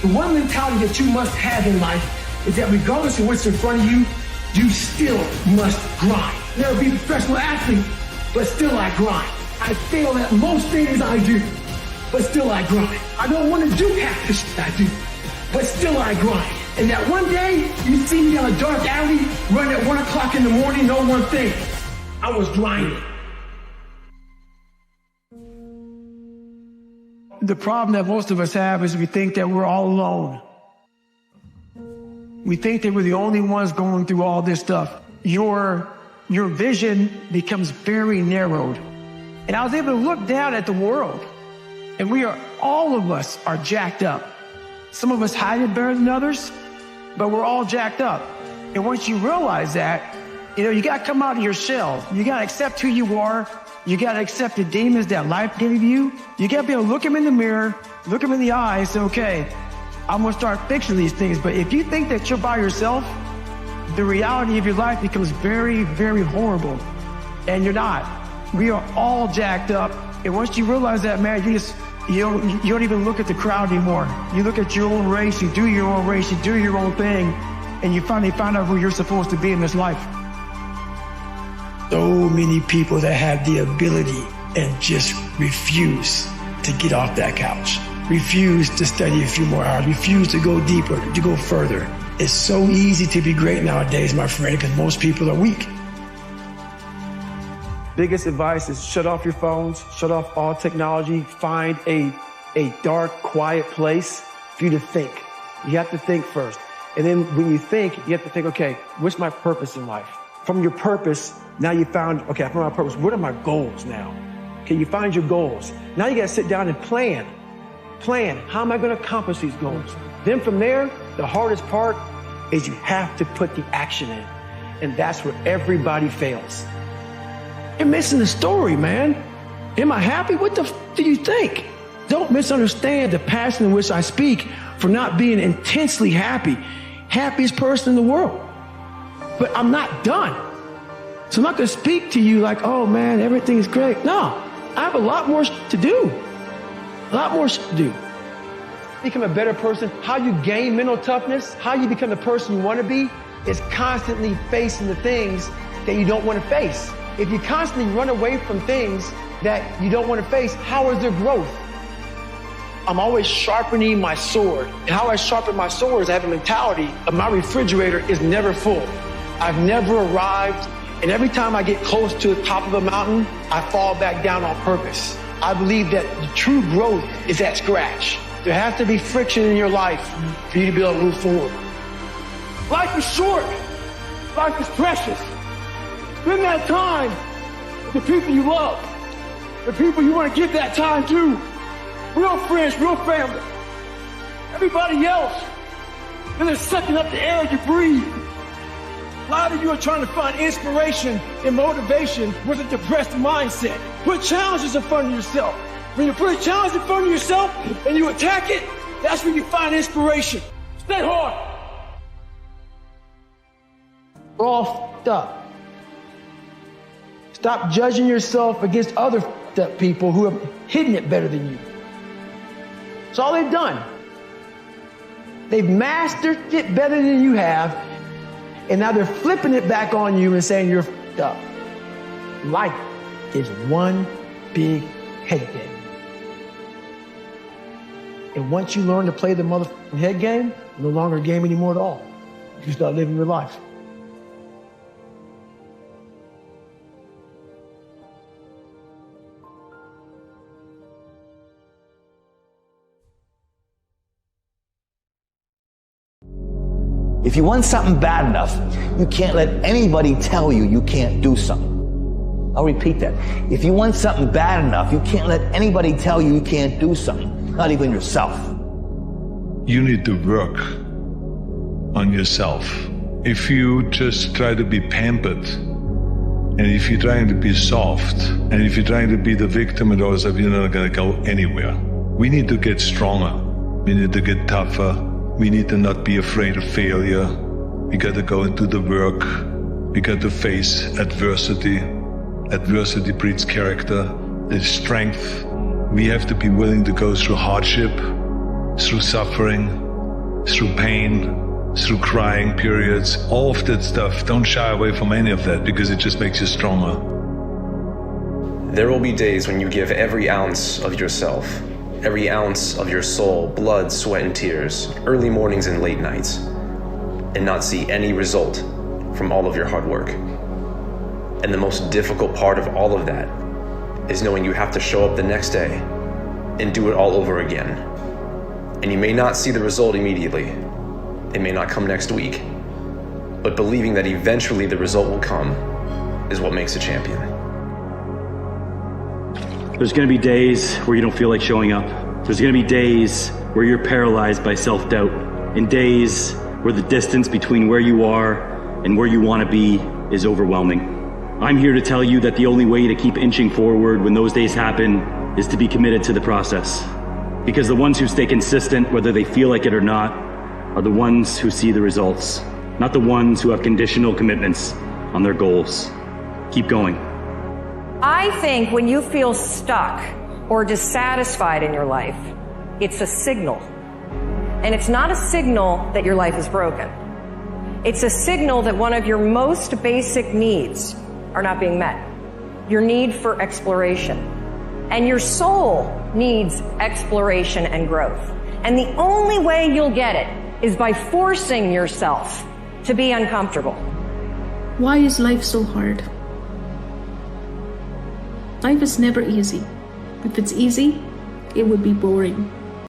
The one mentality that you must have in life is that regardless of what's in front of you, you still must grind. Never be a professional athlete, but still I grind. I fail at most things I do, but still I grind. I don't want to do half the shit I do, but still I grind. And that one day, you see me on a dark alley, running at 1 o'clock in the morning, know one thing. I was grinding. The problem that most of us have is we think that we're all alone. We think that we're the only ones going through all this stuff. Your vision becomes very narrowed. And I was able to look down at the world, and all of us are jacked up. Some of us hide it better than others, but we're all jacked up. And once you realize that, you got to come out of your shell. You got to accept who you are. You got to accept the demons that life gave you. You got to be able to look them in the mirror, look them in the eye, and say, okay, I'm going to start fixing these things. But if you think that you're by yourself, the reality of your life becomes very, very horrible. And you're not. We are all jacked up. And once you realize that, man, you don't even look at the crowd anymore. You look at your own race, you do your own race, you do your own thing, and you finally find out who you're supposed to be in this life. So many people that have the ability and just refuse to get off that couch, refuse to study a few more hours, refuse to go deeper, to go further. It's so easy to be great nowadays, my friend, because most people are weak. Biggest advice is shut off your phones, shut off all technology, find a dark, quiet place for you to think. You have to think first. And then when you think, you have to think, okay, what's my purpose in life? From your purpose, now you found, okay, I found my purpose. What are my goals now? Okay, you find your goals. Now you got to sit down and plan. Plan, how am I going to accomplish these goals? Then from there, the hardest part is you have to put the action in. And that's where everybody fails. You're missing the story, man. Am I happy? What the do you think? Don't misunderstand the passion in which I speak for not being intensely happy. Happiest person in the world. But I'm not done. So I'm not going to speak to you like, oh man, everything's great. No, I have a lot more to do. A lot more to do. Become a better person. How you gain mental toughness, how you become the person you want to be, is constantly facing the things that you don't want to face. If you constantly run away from things that you don't want to face, how is there growth? I'm always sharpening my sword. And how I sharpen my sword is I have a mentality of my refrigerator is never full. I've never arrived, and every time I get close to the top of a mountain, I fall back down on purpose. I believe that the true growth is at scratch. There has to be friction in your life for you to be able to move forward. Life is short. Life is precious. Spend that time with the people you love, the people you want to give that time to. Real friends, real family. Everybody else, they're sucking up the air you breathe. A lot of you are trying to find inspiration and motivation with a depressed mindset. Put challenges in front of yourself. When you put a challenge in front of yourself and you attack it, that's when you find inspiration. Stay hard. We're all f***ed up. Stop judging yourself against other f***ed up people who have hidden it better than you. That's all they've done. They've mastered it better than you have, and now they're flipping it back on you and saying you're f***ed up. Life is one big head game. And once you learn to play the motherfucking head game, it's no longer a game anymore at all. You start living your life. If you want something bad enough, you can't let anybody tell you you can't do something. I'll repeat that. If you want something bad enough, you can't let anybody tell you you can't do something, not even yourself. You need to work on yourself. If you just try to be pampered, and if you're trying to be soft, and if you're trying to be the victim and all that, you're not going to go anywhere. We need to get stronger. We need to get tougher. We need to not be afraid of failure. We got to go into the work. We got to face adversity. Adversity breeds character. There's strength. We have to be willing to go through hardship, through suffering, through pain, through crying periods, all of that stuff. Don't shy away from any of that because it just makes you stronger. There will be days when you give every ounce of yourself, every ounce of your soul, blood, sweat, and tears, early mornings and late nights, and not see any result from all of your hard work. And the most difficult part of all of that is knowing you have to show up the next day and do it all over again. And you may not see the result immediately. It may not come next week. But believing that eventually the result will come is what makes a champion. There's going to be days where you don't feel like showing up. There's going to be days where you're paralyzed by self-doubt, and days where the distance between where you are and where you want to be is overwhelming. I'm here to tell you that the only way to keep inching forward when those days happen is to be committed to the process. Because the ones who stay consistent, whether they feel like it or not, are the ones who see the results, not the ones who have conditional commitments on their goals. Keep going. I think when you feel stuck or dissatisfied in your life, it's a signal. And it's not a signal that your life is broken. It's a signal that one of your most basic needs are not being met. Your need for exploration. And your soul needs exploration and growth. And the only way you'll get it is by forcing yourself to be uncomfortable. Why is life so hard? Life is never easy. If it's easy, it would be boring.